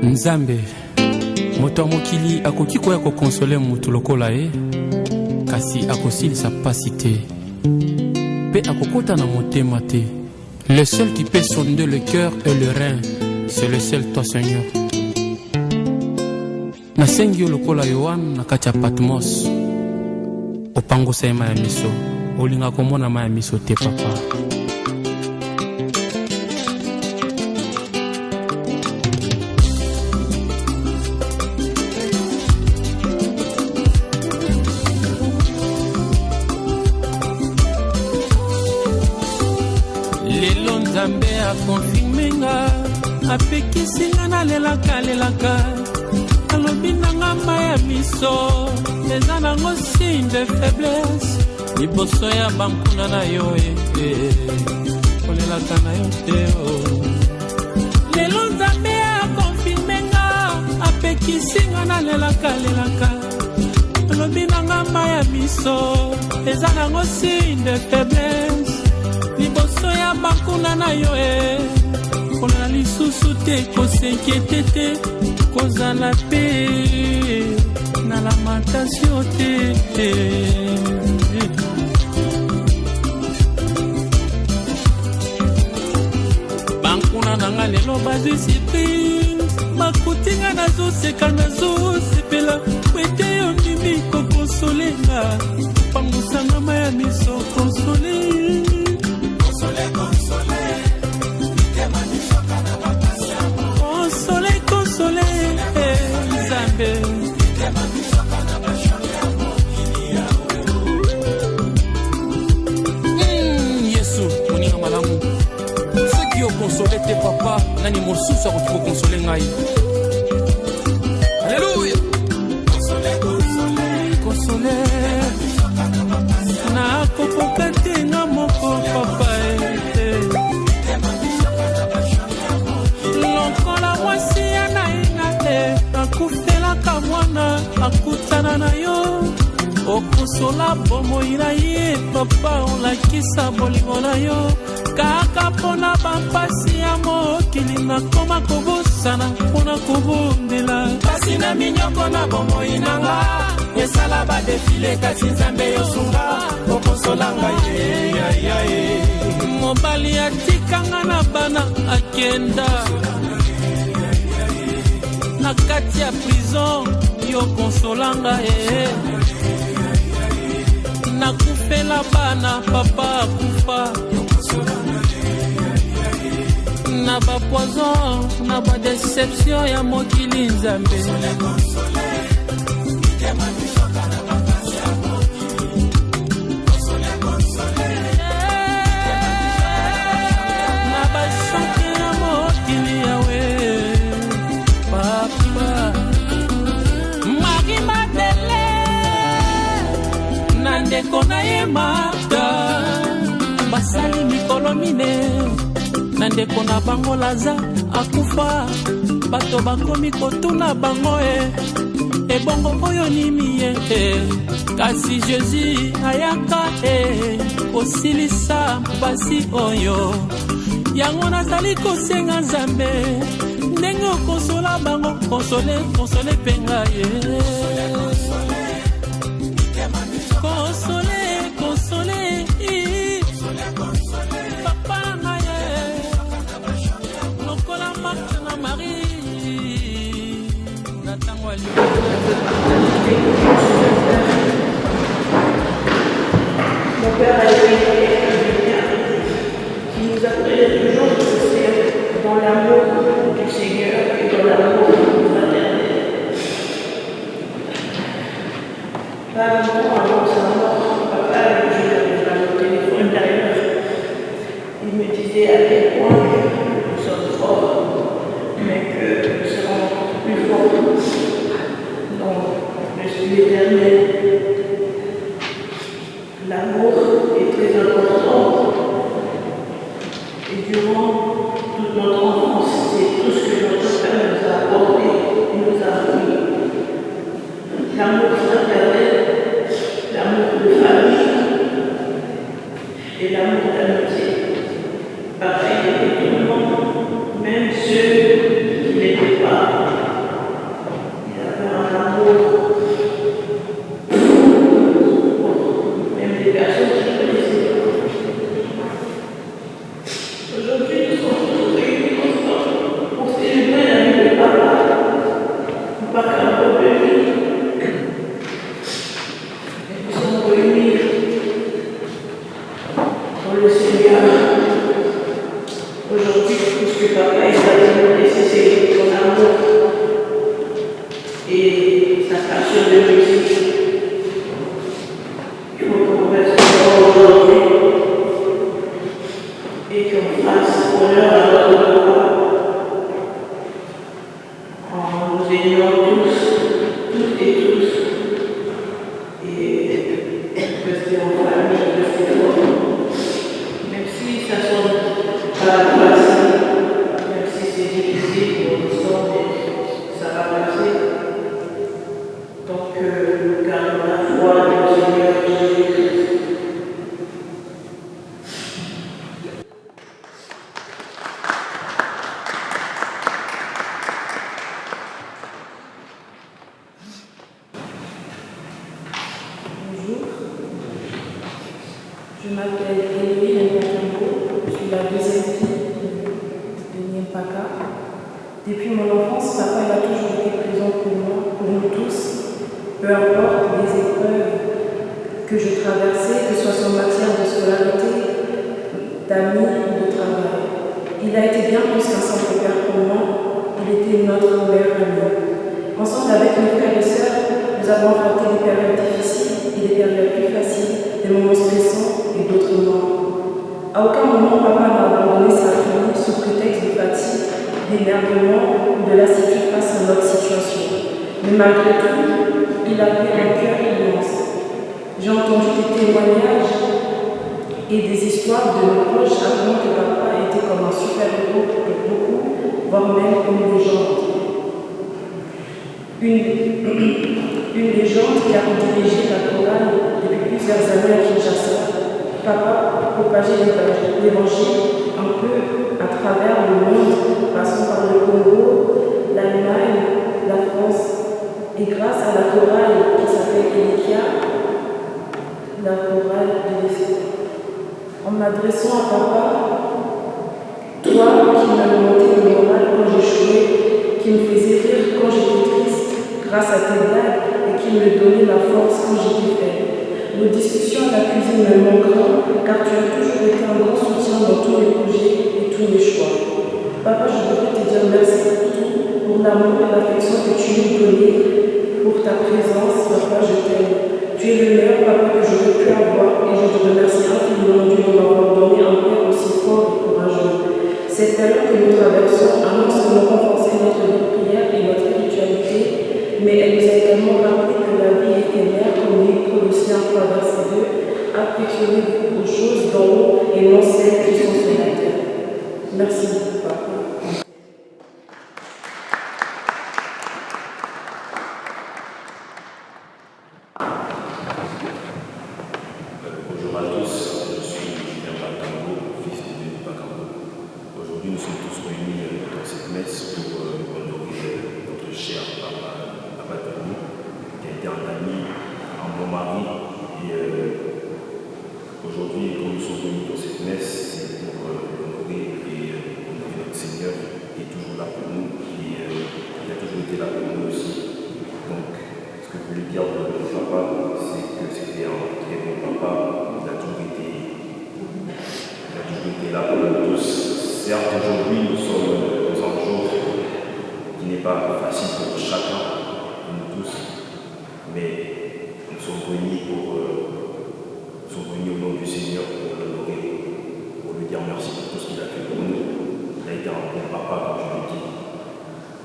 Nzambe moto mokili akoki koya kokonsole mutu lokola ye, kasi akosilisa pasi te pe akokota na motema te. Le seul qui peut sonder le cœur et le rein, c'est le seul toi Seigneur. Nasengi yo lokola Yohane na kati ya Patmos, opangosa ye maya miso, olinga komona maya miso te papa. Lelo Nzambe akonfirme nga, apekisi nga nalelaka alobi nanga maya miso, eza nango signe de faiblesse liboso ya bankuna na yo kolelaka na yo te. Lelo Nzambe akonfirme nga, apekisi nga nalelaka alobi nanga maya miso, eza nango signe de faiblesse liboso ya bakuna na yo kolela lisusu te, kosenkiete te, kozala pe na lamentation te. Bankuna nanga lelo bazwi surprise, bakutinga nazoseka nazosepela, kwete yo mimi kokonsolenga, pangosanga maya miso konsole. Yesu moninga malamu, soki okonsole te papa, nani mosusu akoki kokonsole ngai? Alleluya. Konsole nakokoka te nga moko papa, lokola mwasi ya nainga akufelaka mwana akutana na yo, okosola bomoi na ye papa, olakisa bolingo na yo kaka mpona bampasi ya mokili, nakoma kobosana mpona kobondela pasi na minyoko na bomoi nanga, esala badefile kasi Nzambe yosunga okosolanga ye. Mobali atikanga na bana akenda na kati ya prison, yo konsolanga nakufela bana papa akufa na bapoison na badeception ya mokili Nzambe. Na bashanki ya mokili yawe papa, Mari Madele na ndeko na ye Marta, basali mikolo mine na ndeko na bango Laza akufa, bato bakomi kotuna bango ebongo oyo nimi ye kasi Jésus ayaka kosilisa mpasi oyo, yango nazali kosenga Nzambe ndenge okonsola bango, konsole penga ye. Konsole papa na ye, lokola Marthe na Marie na tango ali. Mon père a été qui nous appelait toujours de rester dans l'amour du Seigneur et dans l'amour fraternel. Pas longtemps avant sa mort, papa, je l'avais au téléphone d'ailleurs, il me disait à quel point nous sommes forts, mais que nous serons encore plus forts dans l'esprit éternel. L'amour est très important et durant toute notre enfance, c'est tout ce que notre Père nous a apporté et nous a appris. L'amour fraternel, l'amour de famille et l'amour d'amitié. Pareil, même ceux Aujourd'hui, tout ce que papa est à laisser, c'est son amour et sa passion de musique. Il faut qu'on reste aujourd'hui et qu'on fasse honneur à notre papa en nous aimant tous, toutes et tous, et rester en famille, rester fort. Même si ça sonne pas facile, même si c'est difficile pour l'instant, mais ça va passer. Donc, nous gardons la foi dans le Seigneur Jésus-Christ. Bonjour, je m'appelle Eloïne Mbakambo, je suis la deuxième fille de Niempaka. Depuis mon enfance, papa il a toujours été présent pour moi, pour nous tous, peu importe les épreuves que je traversais, que ce soit en matière de scolarité, d'amis ou de travail. Il a été bien plus qu'un simple père pour moi, il était notre meilleur ami. Ensemble avec mes frères et sœurs, nous avons affronté des périodes difficiles et des périodes plus faciles, des moments stressants et d'autres moins. À aucun moment, papa n'a abandonné sa famille sous prétexte de fatigue, d'énervement ou de lassitude face à notre situation. Mais malgré tout, il avait un cœur immense. J'ai entendu des témoignages et des histoires de nos proches affirmant que papa était comme un super-héros pour beaucoup, voire même une légende. Une légende qui a dirigé la chorale depuis plusieurs années à Kinshasa. Papa propageait l'évangile un peu à travers le monde, passant par le Congo, l'Allemagne, la France. Et grâce à la chorale qui s'appelle Elikia, la chorale de l'Esprit. En m'adressant à papa, toi qui m'as monté le moral quand j'échouais, qui me faisais rire quand j'étais triste, grâce à tes blagues et qui me donnait la force quand j'étais faible. Nos discussions à la cuisine me manqueront car tu as toujours été un grand soutien dans tous mes projets et tous mes choix. Papa, je voudrais te dire merci pour tout, pour l'amour et l'affection que tu nous donnais, pour ta présence. Papa, je t'aime. Tu es le meilleur papa que j'aurais pu avoir et je te remercie infiniment de m'avoir donné un père aussi fort et courageux. Cette période que nous traversons annonce que nous renforcer notre vie de prière et notre spiritualité, mais elle nous a également rappelé que la vie est éphémère, comme dit Colossiens 3, verset 2. Affectionnez-vous aux choses d'en haut et non celles qui sont sur la terre. Merci beaucoup, papa. Bonjour à tous, je suis Julien Bakambo, fils de Denis Bakambo. Aujourd'hui, nous sommes tous réunis dans cette messe pour honorer notre cher papa Denis, qui a été un ami, un bon mari. Et aujourd'hui, quand nous sommes réunis dans cette messe, c'est pour l'honorer et honorer notre Seigneur qui est toujours là pour nous et qui a toujours été là pour nous aussi. Donc, ce que je voulais dire de papa, c'est que c'était un très bon papa. Il a toujours été là pour nous tous. Certes, aujourd'hui, nous sommes dans un jour qui n'est pas facile pour chacun de nous tous, mais nous sommes réunis au nom du Seigneur pour l'honorer, pour lui dire merci pour tout ce qu'il a fait pour nous. Il a été un bon papa, comme je l'ai dit.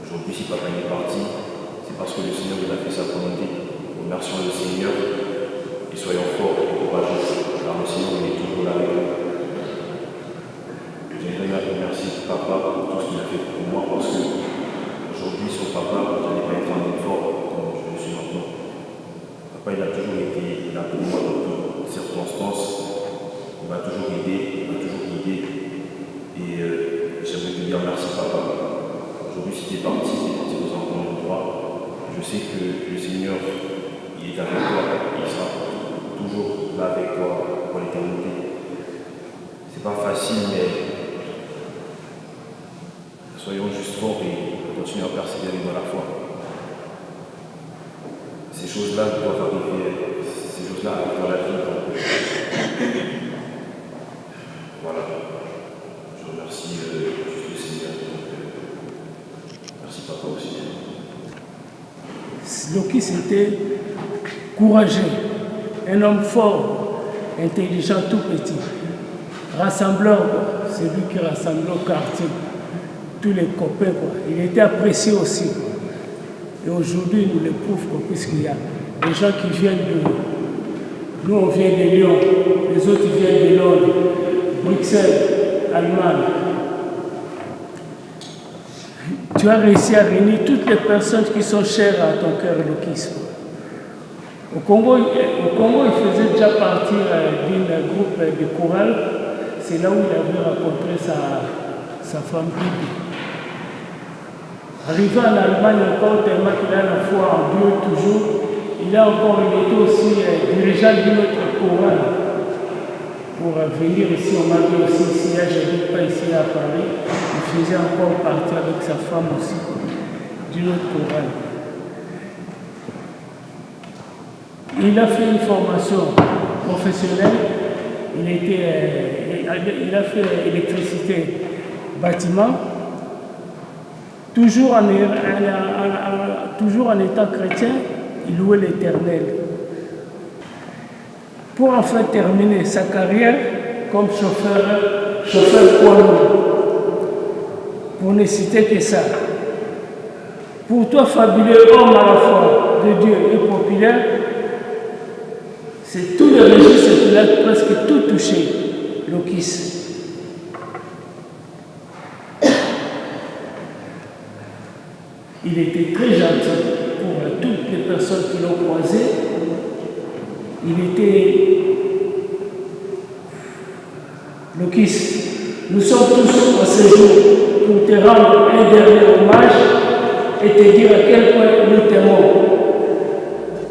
Aujourd'hui, si papa est parti, c'est parce que le Seigneur il a fait sa volonté. Remercions le Seigneur et soyons forts et courageux, car le Seigneur il est toujours là avec nous. J'aimerais remercier papa pour tout ce qu'il a fait pour moi, parce que aujourd'hui, son papa, je n'allais pas être un effort comme je le suis maintenant. Papa, il a toujours été là pour moi dans toutes circonstances. Il m'a toujours aidé, il m'a toujours guidé. Et j'aimerais te dire merci, papa. Aujourd'hui, si tu es parti dans un bon endroit, je sais que le Seigneur, il est avec toi, il sera toujours là avec toi pour l'éternité. C'est pas facile, mais soyons juste forts et continuons à persévérer dans la foi. Ces choses-là doivent arriver, ces choses-là arrivent dans la vie. Donc, voilà. Je remercie papa aussi. Lokis était courageux, un homme fort, intelligent, tout petit. Rassembleur, c'est lui qui rassemblait au quartier tous les copains. Il était apprécié aussi. Et aujourd'hui, il nous le prouve, puisqu'il y a des gens qui viennent de... Nous, on vient de Lyon, les autres ils viennent de Londres, Bruxelles, Allemagne. Tu as réussi à réunir toutes les personnes qui sont chères à ton cœur, Lokis. Au Congo, il faisait déjà partie d'un groupe de chorale. C'est là où il avait rencontré sa femme Bibi. Arrivé en Allemagne encore, tellement qu'il a la foi en Dieu toujours, il était aussi dirigeant d'une autre chorale. Pour venir ici, on m'a dit aussi, ici, je n'habite pas ici à Paris, il faisait encore partie avec sa femme aussi, d'une autre chorale. Il a fait une formation professionnelle, il a fait électricité, bâtiment, toujours en étant chrétien, il louait l'Éternel. Pour enfin terminer sa carrière comme chauffeur poids lourd, pour ne citer que ça. Pour toi, fabuleux homme à la fois de Dieu et populaire, c'est tous les registres qu'il a presque tout touché, Lokis. Il était très gentil pour toutes les personnes qui l'ont croisé. Il était... Lokis, nous sommes tous à ce jour pour te rendre un dernier hommage et te dire à quel point nous t'aimons.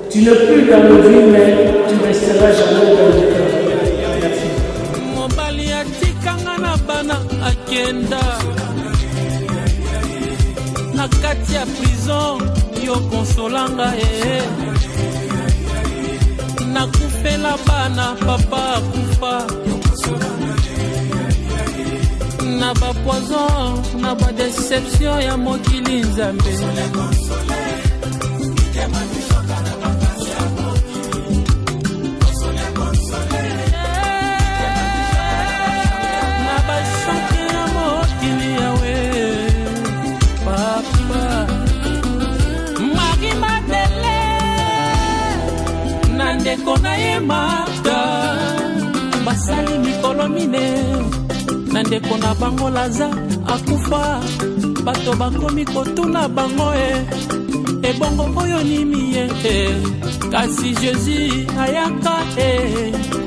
Tu n'es plus dans nos vies, mais tu resteras jamais dans le cœur. Merci. Mobali atikanga na bana akenda na kati ya prison yo konsolanga nakufela bana papa akufa na ba poison na ba déception ya mokili nzambe na ba chanke ya mokili yawe papa mari madele na ndeko na ye mata basali mikolo mine na ndeko na bango laza akufa bato bakomi kotuna bango ebongo oyo nimi ye kasi Jésus ayaka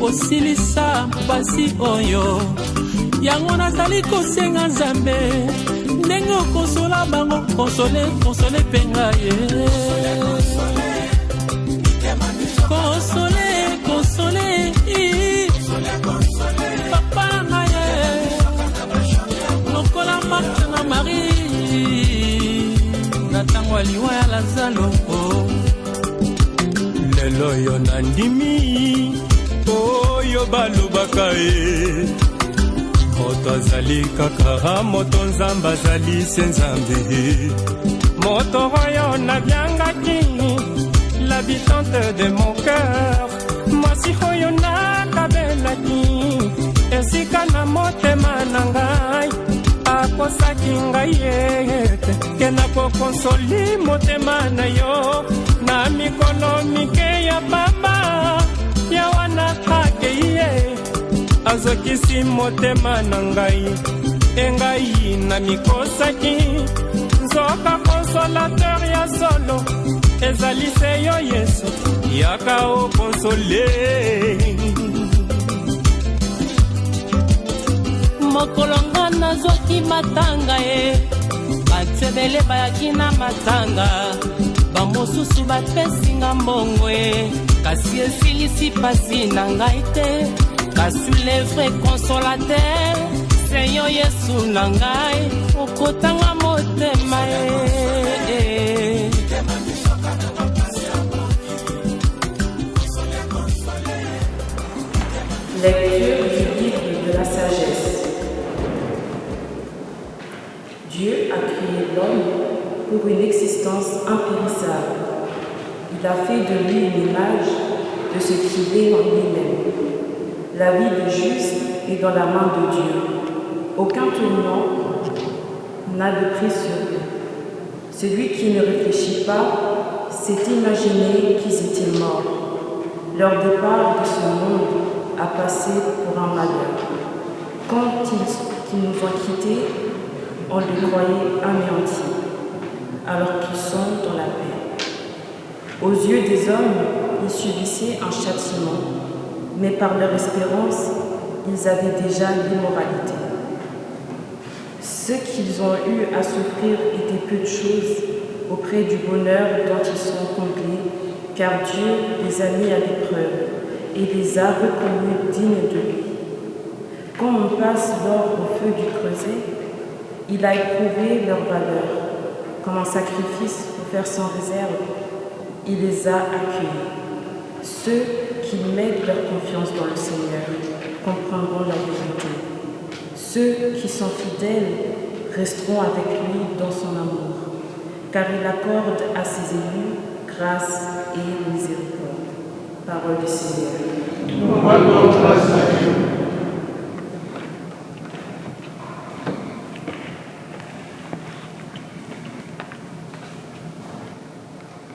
kosilisa basi oyo yango nazali kosenga nzambe ndenge okonsola bango konsole penga ye konsole papa na ye lokola Marthe na Marie na tango aliwa ya Lazaro lelo yo nandimi oyo balobaka moto azali kaka moto nzambe azali se nzambe moto oyo nabyangaki l'habitante de mon cœur mwasi oyo nakabelaki esika na motema na ngai akosaki ngai ete ke nakokonsoli motema na yo na mikolo mike ya pamba ya wana akei ye azokisi motema na ngai engai na mikosaki nzoka consolateur ya solo ezali se yo Yesu yaka okonsole mokolonga nazwaki matanga batebele bayaki na matanga bamosusu bapesinga mbongo kasi esilisi pasi na ngai te kasi le vrai consolateur seyo Yesu na ngai okotanga motema Lecture du livre de la sagesse. Dieu a créé l'homme pour une existence impérissable. Il a fait de lui une image de ce qu'il est en lui-même. La vie du juste est dans la main de Dieu. Aucun tournant n'a de prise sur lui. Celui qui ne réfléchit pas s'est imaginé qu'ils étaient morts. Leur départ de ce monde a passé pour un malheur. Quand ils nous ont quittés, on les croyait anéantis, alors qu'ils sont dans la paix. Aux yeux des hommes, ils subissaient un châtiment, mais par leur espérance, ils avaient déjà l'immoralité. Ce qu'ils ont eu à souffrir était peu de choses auprès du bonheur dont ils sont comblés, car Dieu les a mis à l'épreuve et les a reconnus dignes de lui. Quand on passe l'or au feu du creuset, il a éprouvé leur valeur. Comme un sacrifice offert sans réserve, il les a accueillis. Ceux qui mettent leur confiance dans le Seigneur comprendront la vérité. Ceux qui sont fidèles resteront avec lui dans son amour, car il accorde à ses élus grâce et miséricorde. Parole du Seigneur.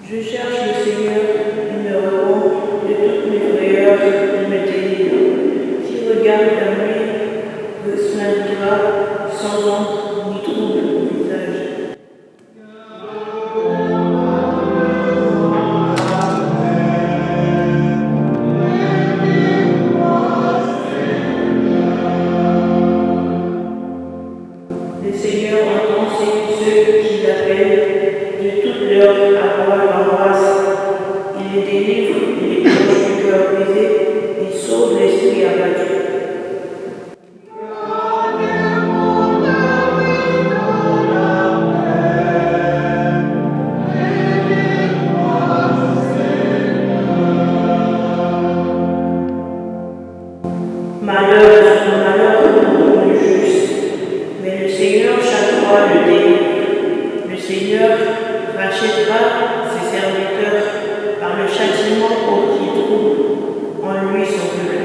Je cherche le Seigneur, il me répond, de toutes mes frayeurs, il me délivre. Qui regarde la nuit, ne s'indiquera sans ombre ni trouble au visage. Le Seigneur entend ceux qui l'appellent, de toute leur l'embrasse. Il les délivre, il les touche du cœur brisé, il sauve l'esprit abattu. Malheur pour le juste, mais le Seigneur chaque fois le délivre. Le Seigneur rachètera ses serviteurs par le châtiment pour qu'ils trouvent en lui son peuple.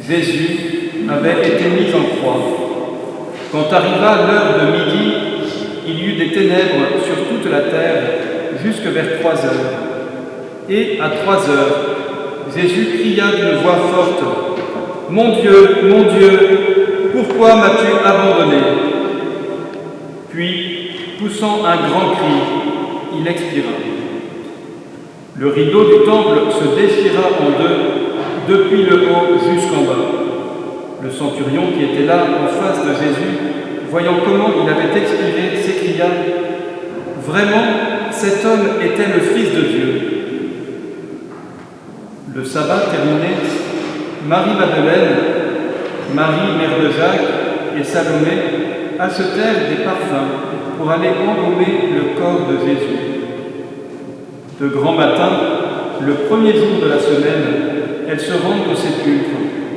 Jésus avait été mis en croix. Quand arriva l'heure de midi, il y eut des ténèbres sur toute la terre jusque vers 3 heures. Et à 3 heures, Jésus cria d'une voix forte, « Mon Dieu, pourquoi m'as-tu abandonné ?» Puis, poussant un grand cri, il expira. Le rideau du temple se déchira en deux, depuis le haut jusqu'en bas. Le centurion qui était là en face de Jésus, voyant comment il avait expiré, s'écria « Vraiment, cet homme était le Fils de Dieu. » Le sabbat terminé, Marie-Madeleine, Marie, mère de Jacques, et Salomé achetèrent des parfums pour aller embaumer le corps de Jésus. De grand matin, le premier jour de la semaine, elles se rendent au sépulcre,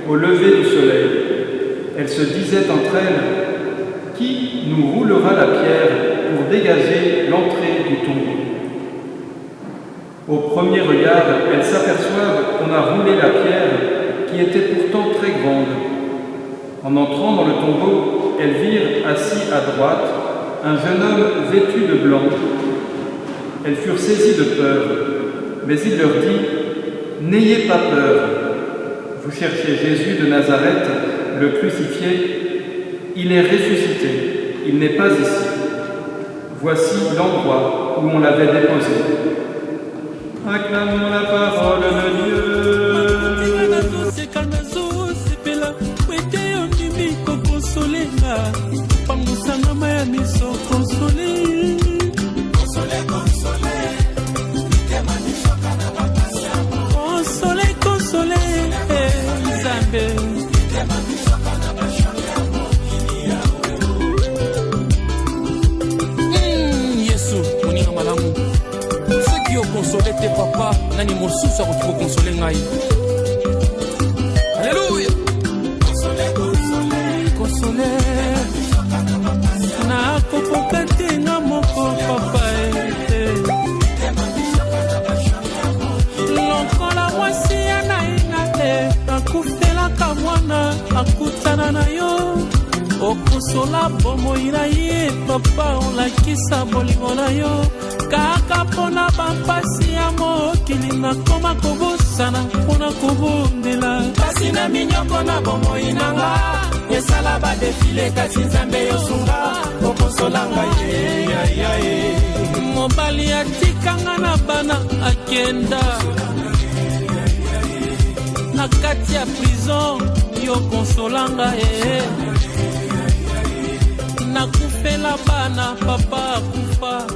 au lever du soleil. Elles se disaient entre elles, « Qui nous roulera la pierre pour dégager l'entrée du tombeau ?» Au premier regard, elles s'aperçoivent qu'on a roulé la pierre qui était pourtant très grande. En entrant dans le tombeau, elles virent assis à droite un jeune homme vêtu de blanc. Elles furent saisies de peur, mais il leur dit, « N'ayez pas peur, vous cherchez Jésus de Nazareth, le crucifié, il est ressuscité, il n'est pas ici. Voici l'endroit où on l'avait déposé. Acclamons la parole de Dieu. Consoler tes papas, nani mosusu akoki consoler ngai. Alléluia. Consoler. Na kokoka te na moko papa. Lokola mwasi ya naina akufelaka mwana akutana na yo. Okosola bomoi na ye papa olakisa bolingo na yo. Kaka pona bampasi ya mokili nakoma kobosana pona kobondela kasi na minyoko na bomoi nanga esala badefile kasi nzambe yosunga okosolanga ye mobali atikanga na bana akenda na kati ya prison yokonsolanga ye nakufela bana papa akufa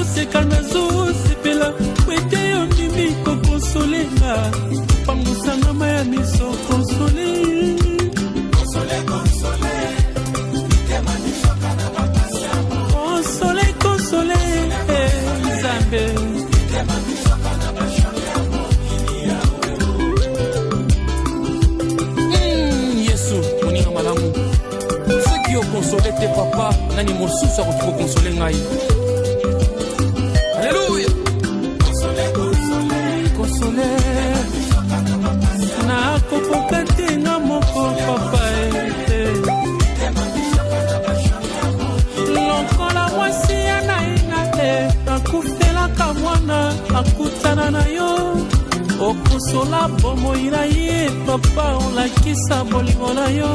nazoseka nazosepela kwete yo ndimi kokonsolenga pangosanga maya miso konsole konsole konsole nzambe yesu moninga malamu soki okonsole te papa nani mosusu akoki kokonsole ngai. Alléluia. Console na kopoka te nga moko papa lokola mwasi ya nainga te akufelaka mwana akutana na yo okosola bomoi na ye papa olakisa bolingo na yo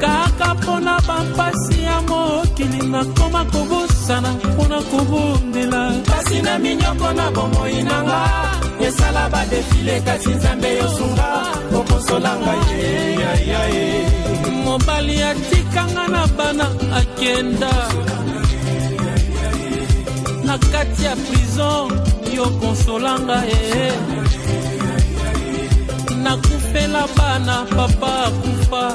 kaka mpona bampasi ya mokili nakoma kobosana mpona kobondela kasi na minyoko na bomoi na nga esala badefile kasi nzambe yosunga okosolanga ye mobali atikanga na bana akenda na kati ya prison yokonsolanga ye nakufela bana papa akufa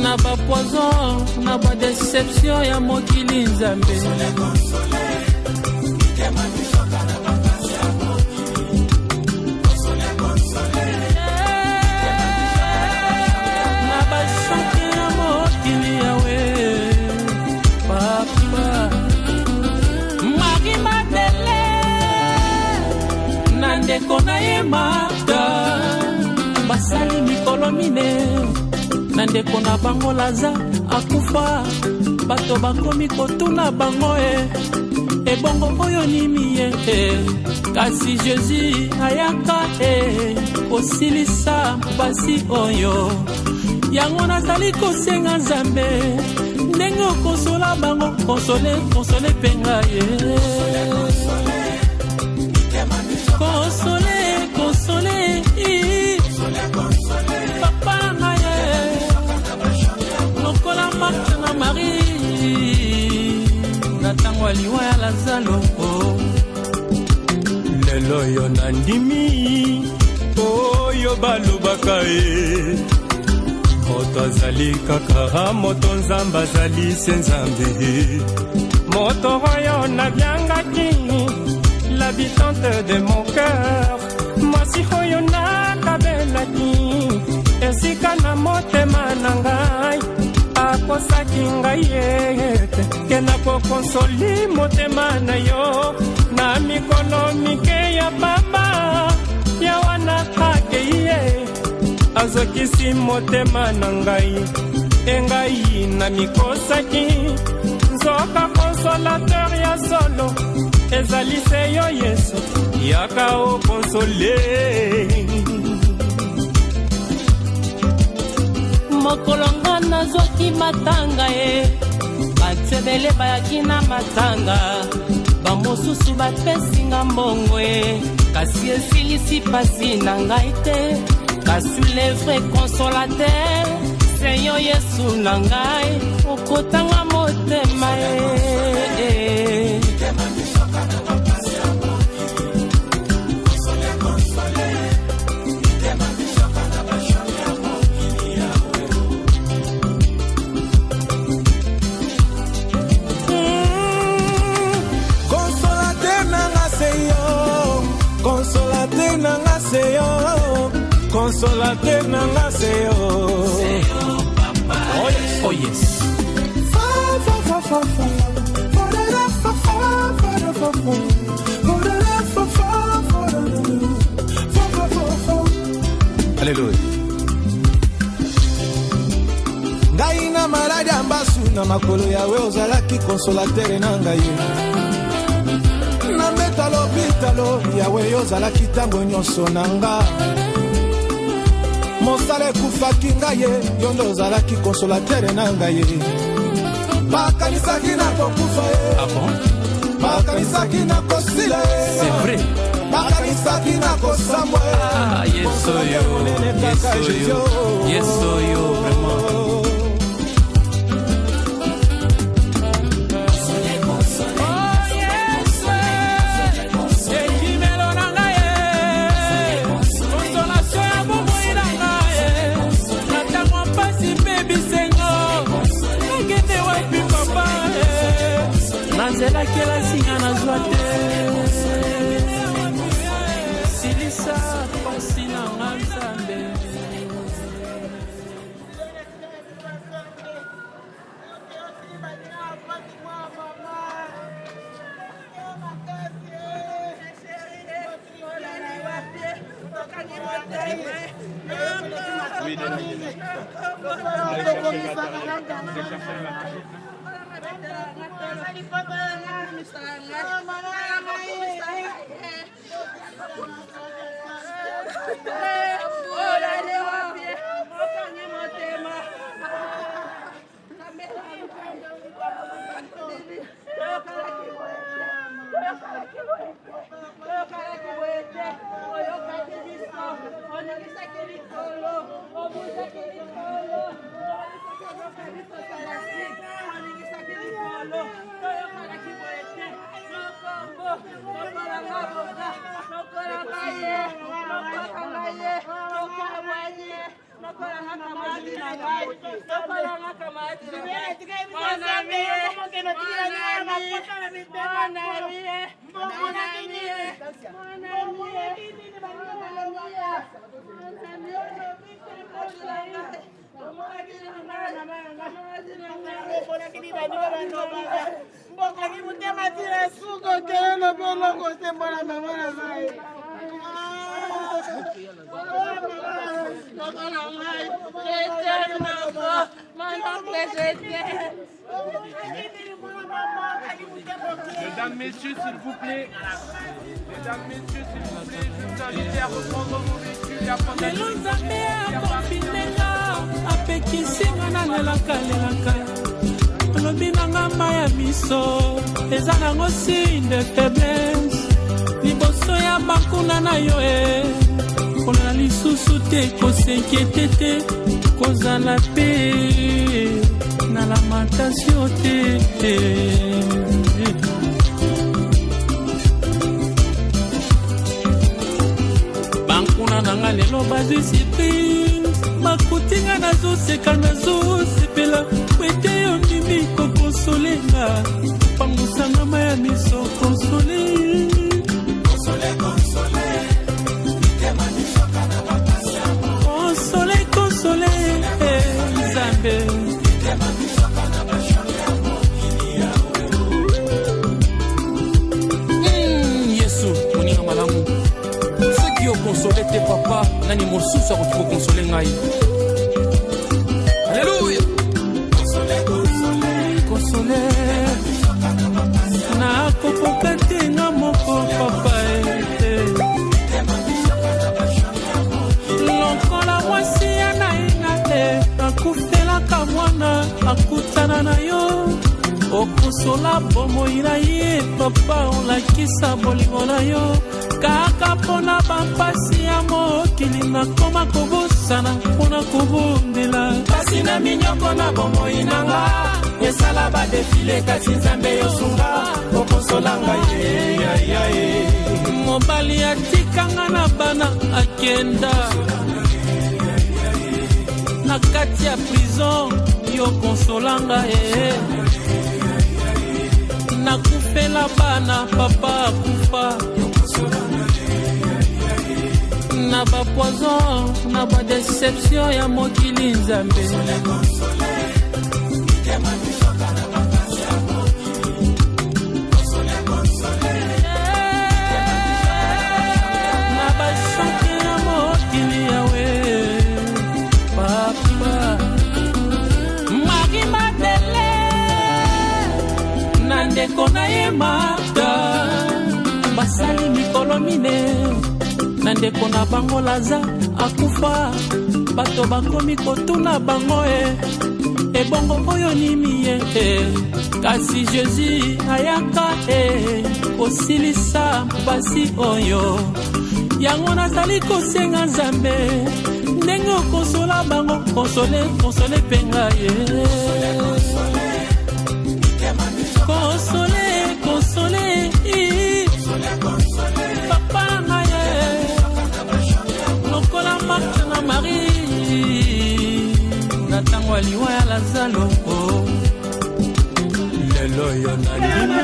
na bapoison na badeception ya mokili nzambe na bashanke ya mokili yawe papa Marie Madele na ndeko na ye Marta basali mikolo mine na ndeko na bango Laza akufa bato bakomi kotuna bango ebongo oyo nimi ye kasi Jésus ayaka kosilisa basi oyo yango nazali kosenga nzambe ndenge okonsola bango konsole penga ye konsole papa na ye lokola Marthe na Marie na tango aliwa ya Lazaro lelo yo nandimi oyo balobaka ye moto azali kaka moto nzambe azali se nzambe moto oyo nabyangaki l'habitante de mon cœur mwasi oyo nakabelaki esika na motema na ngai akosaki ngai ete ke nakokonsoli motema na yo na mikolo mike ya pamba ya wana kakei ye azokisi motema na ngai engai na mikosaki nzoka consolateur ya solo ezali se yo Yesu yaka okonsole mokolonga nazwaki matanga batsebele bayaki na matanga bamosusu bapesinga mbongo kasi esilisi pasi na ngai te kasi le vrai consolateur se yo Yesu na ngai okotanga motema consolateur nanga seyo consolateur nanga seyo papa oh yes Alléluia. Ngai na maladi ambasu na makolo yawe ozalaki consolateur na ngai na mbeta lopitalo yawe ozalaki ntango nyonso na nga mosala ekufaki ngai yo nde ozalaki consolateur na ngai bakanisaki na kokufa bakanisaki na kosila c'est vrai bakanisaki na kosambwa yesoyo vraiment kela singa na zwa te silisa pasi na nga Nzambe Mesdames, messieurs, s'il vous plaît. Mesdames, messieurs, s'il vous plaît, je vous invite à reprendre vos véhicules et à prendre lelo Nzambe akombinenga apekisinga na lelaka alobi nanga maya miso eza nango signe de faiblesse liboso ya bakuna na yo kolela lisusu te kosinkiete te kozala pe na lamentation te bankuna nanga lelo bazwi surprise bakutinga nazoseka nazosepela kwete yo mimi kokonsolenga pangusanga maya miso konsole konsole Nzambe Yesu moninga malamu soki okonsole te papa nani mosusu akoki kokonsole ngai alleluya konsole nakopoka te nga moko papa lokola mwasi ya nainga te akufelaka mwana akutana na yo okosola bomoi na ye papa olakisa bolingo na yo kaka mpona bampasi ya mokili nakoma kobosana mpona kobondela kasi na minyoko na bomoi nanga esala badefile kasi Nzambe yosunga okosolanga ye mobali atikanga na bana akenda na kati ya prison yo konsolanga nakufela bana papa akufa na bapoison na badeception ya mokili Nzambe na bashanke ya mokili yawe papa Marie Madeleine na ndeko na ye Martha basali mikolo mine na ndeko na bango Laza akufa bato bakomi kotuna bango ebongo oyo nimi ye kasi Jésus ayaka kosilisa mpasi oyo yango nazali kosenga Nzambe ndenge okonsola bango konsole mpe ngai konsole papa na ye lokola Marthe na Marie na ntango aliwa ya Lazaro lelo oyo nandimi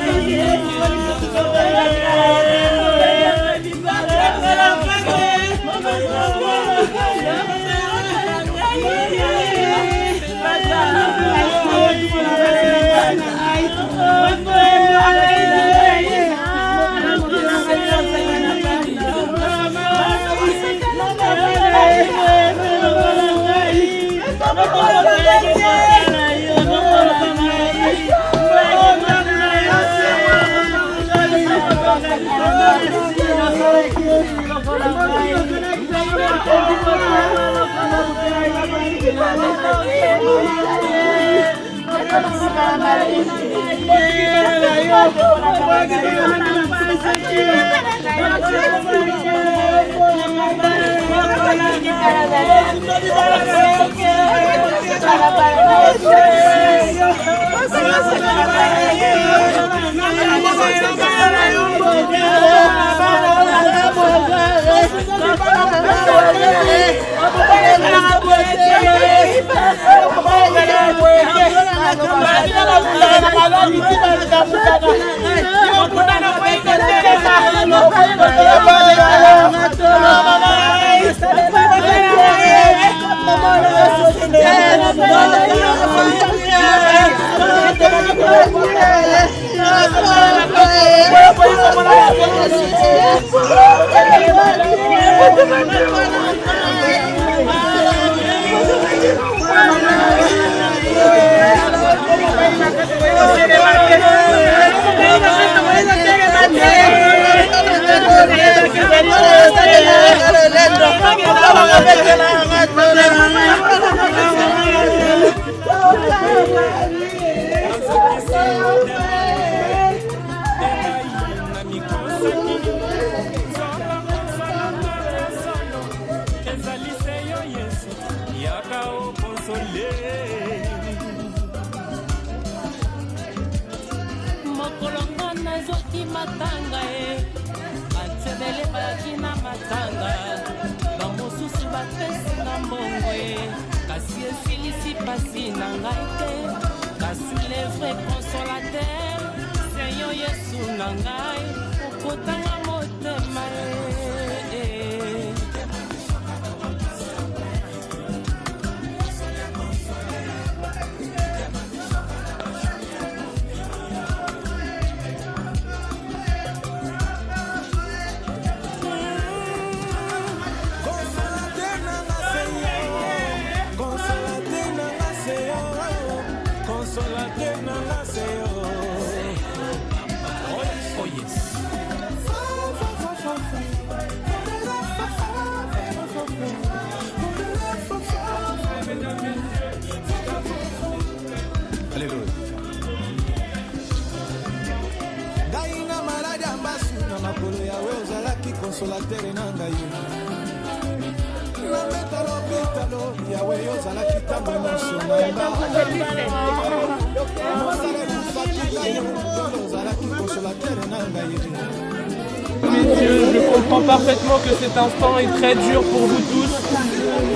Messieurs, je comprends parfaitement que cet instant est très dur pour vous tous.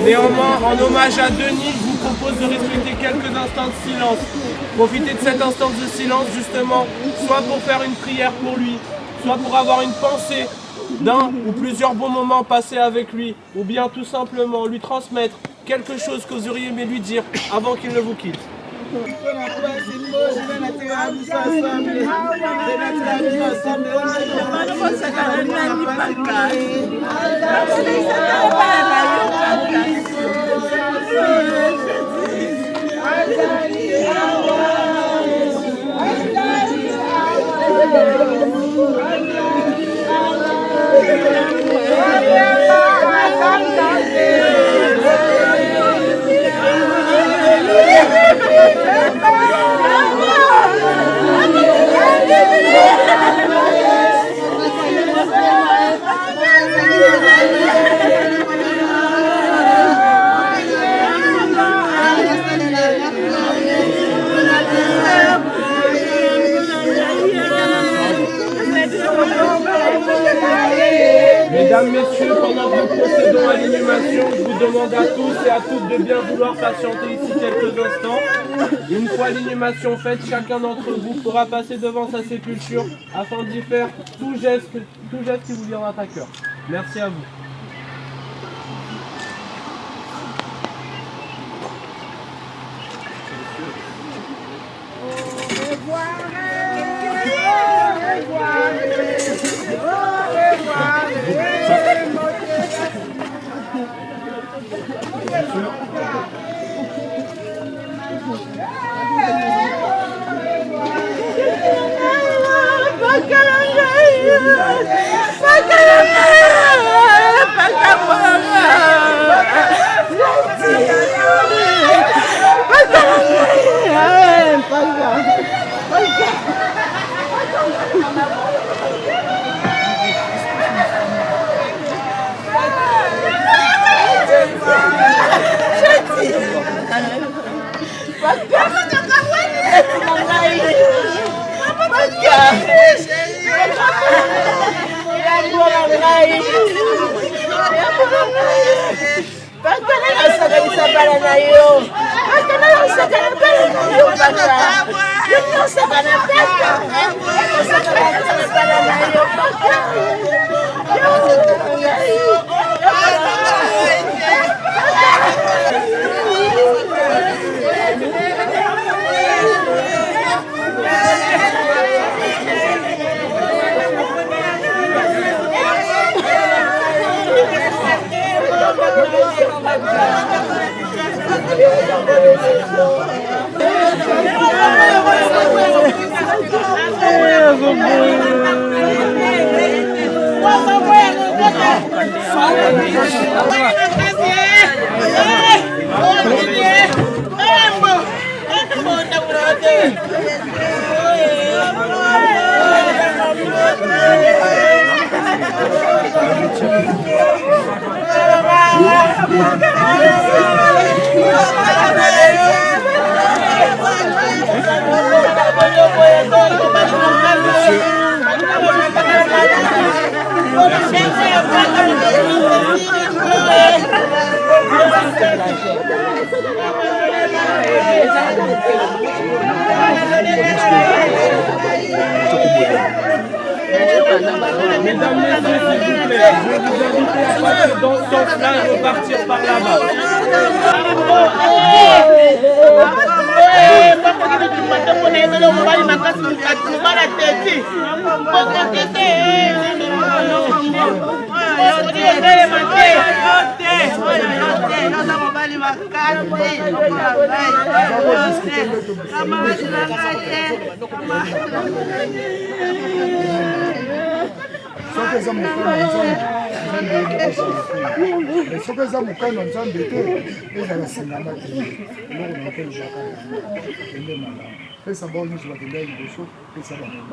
Néanmoins, en hommage à Denis, je vous propose de respecter quelques instants de silence. Profitez de cet instant de silence justement, soit pour faire une prière pour lui, soit pour avoir une pensée d'un ou plusieurs bons moments passés avec lui, ou bien tout simplement lui transmettre quelque chose que vous auriez aimé lui dire avant qu'il ne vous quitte. Alors nous procédons à l'inhumation. Je vous demande à tous et à toutes de bien vouloir patienter ici quelques instants. Une fois l'inhumation faite, chacun d'entre vous pourra passer devant sa sépulture afin d'y faire tout geste qui vous viendra à cœur. Merci à vous. Mesdames, messieurs, s'il vous plaît, je vais vous inviter à passer dans ce sens-là et repartir par là-bas. soki eza mokano nzambe te ezala sengana te eloko na mpe ezaka ende malamu pesa bao nyonso bakendai liboso pesa bango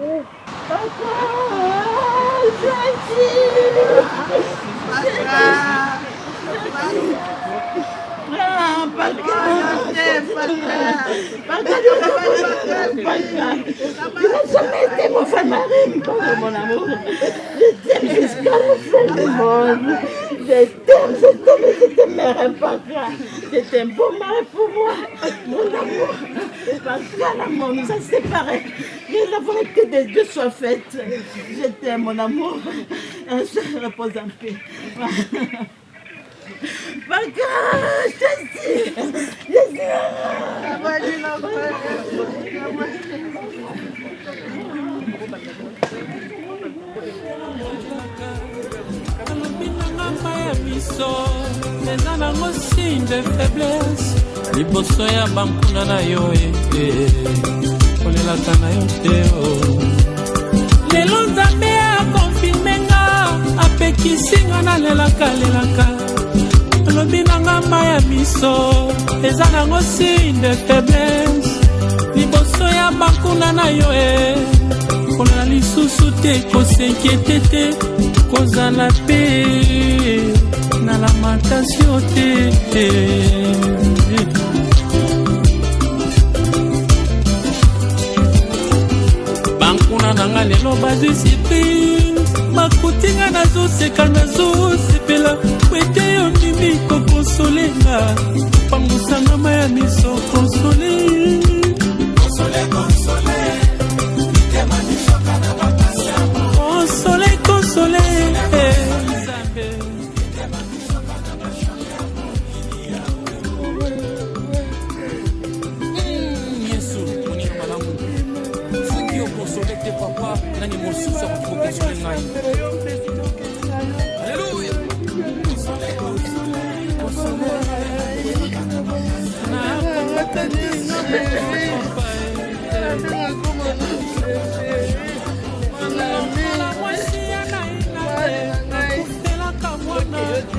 Mon frère Marie, mon amour, je t'aime jusqu'à la fin du monde. Je t'aime, mère Paka. C'était un beau mari pour moi, mon amour. Paka, l'amour nous a séparés. Que la volonté de Dieu soit faite. Je t'aime, mon amour. Un seul repose en paix. Paka, je eza nango signe de faiblesse liboso ya bankuna na yo kolelaka na yo te lelo nzambe akonfirme nga apekisi nga nalelaka alobi nanga mai ya miso eza nango signe de faiblesse liboso ya bankuna na yo kolela lisusu te kosenkiete te kozala pe na lamentation te bankuna nanga lelo bazwi surprise bakutinga nazoseka nazosepela pangusanga maya miso konsole konsole Yesu moninga malamu soki okonsole te papa nani mosusu akokonsole ngai. Alléluia.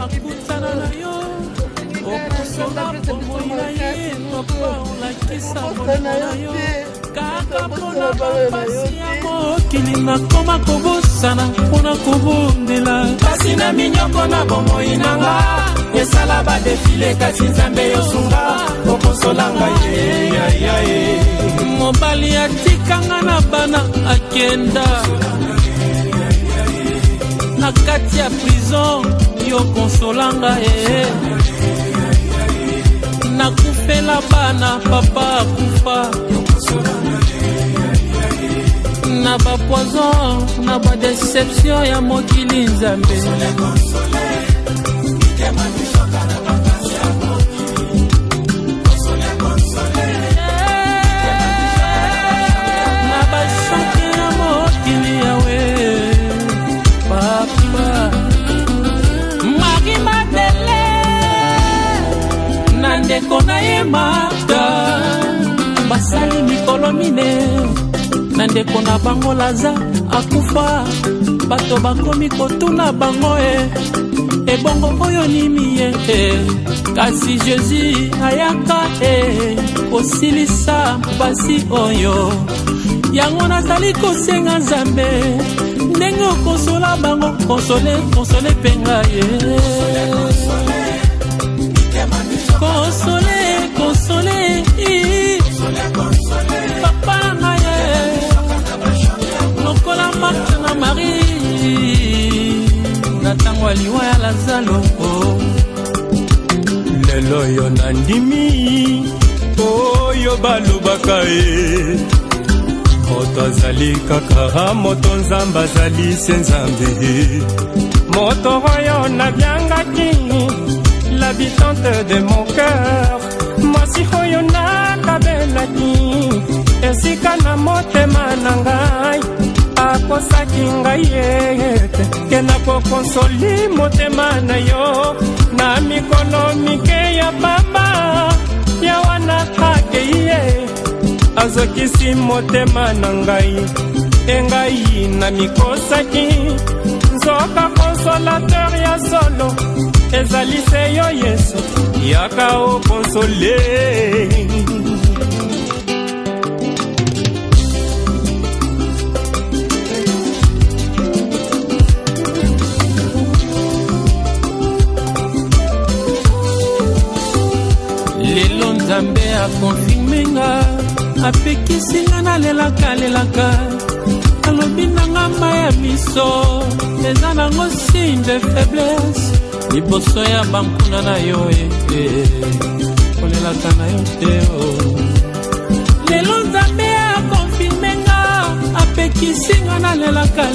akutana na yo okosola bomoi na ye papa olakisa molimo na yo kaka mpona bapasi ya mokili nakoma kobosana mpona kobondela kasi na minyoko na bomoi nanga esala badefile kasi nzambe yosunga okosolanga ye mobali atikanga na bana akenda na kati ya prison yo konsolanga nakufela bana papa akufa na bapoison na badeception ya mokili nzambe na bashake ya mokili yawe papa Marie Madeleine na ndeko na ye Martha basali mikolo mine na ndeko na bango Laza akufa bato bakomi kotuna bango ebongo oyo nimi ye kasi Jésus ayaka kosilisa basi oyo yango nazali kosenga Nzambe ndenge okosola bango konsole penga ye konsole papa na ye lokola Marthe na Marie na tango aliwa ya Lazaro lelo yo nandimi oyo balobaka moto azali kaka moto nzambe azali se nzambe moto oyo nabyangaki l'habitante de mon cœur mwasi oyo nakabelaki esika na motema na ngai akosaki ngai ete ke nakokonsoli motema na yo na mikolo mike ya pamba ya wana akei ye azokisi motema na ngai engai na mikosaki nzoka consolateur ya solo ezali se yo Yesu yaka okonsole lelo Nzambe akonfirmenga apekisinga nalelaka alobi nanga maya miso eza nango signe de faiblesse liboso ya bankuna na yo kolelaka na yo te lelo Nzambe akonfirmenga apekisinga nalelaka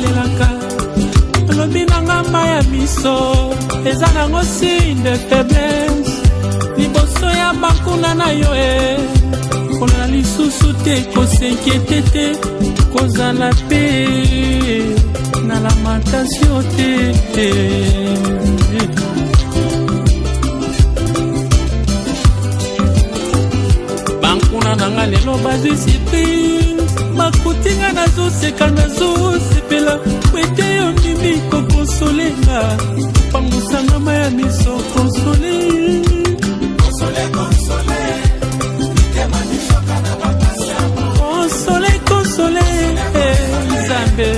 alobi nanga maya miso eza nango signe de faiblesse liboso ya bankuna na yo kolela lisusu te kosenkiete te kozala pe na lamentation te bankuna nanga lelo bazwi surprise bakutinga nazoseka nazosepela kwete yo mimi kokonsolenga pangusanga maya miso konsole Nzambe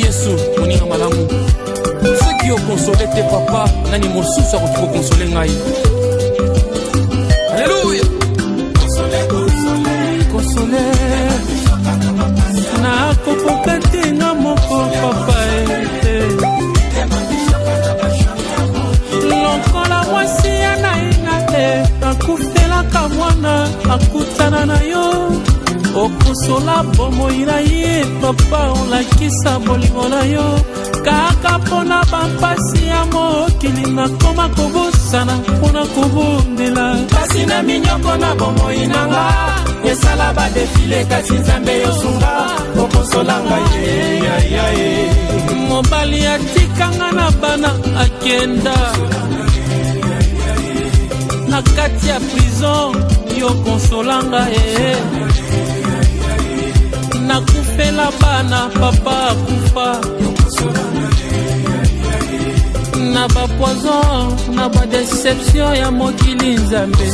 Yesu moninga malamu soki okonsole te papa nani mosusu akoki kokonsole ngai. Alléluia. Konsole na kopoka te nga moko papa libala na yo okosola bomoi na ye papa olakisa bolingo na yo kaka mpona bampasi ya mokili nakoma kobosana mpona kobondela pasi na minyoko na bomoi nanga esala badefile kasi nzambe yosunga okosolanga ye mobali atikanga na bana akenda na kati ya prison yo konsolanga nakufela bana papa akufa na bapoison na badeception ya mokili nzambe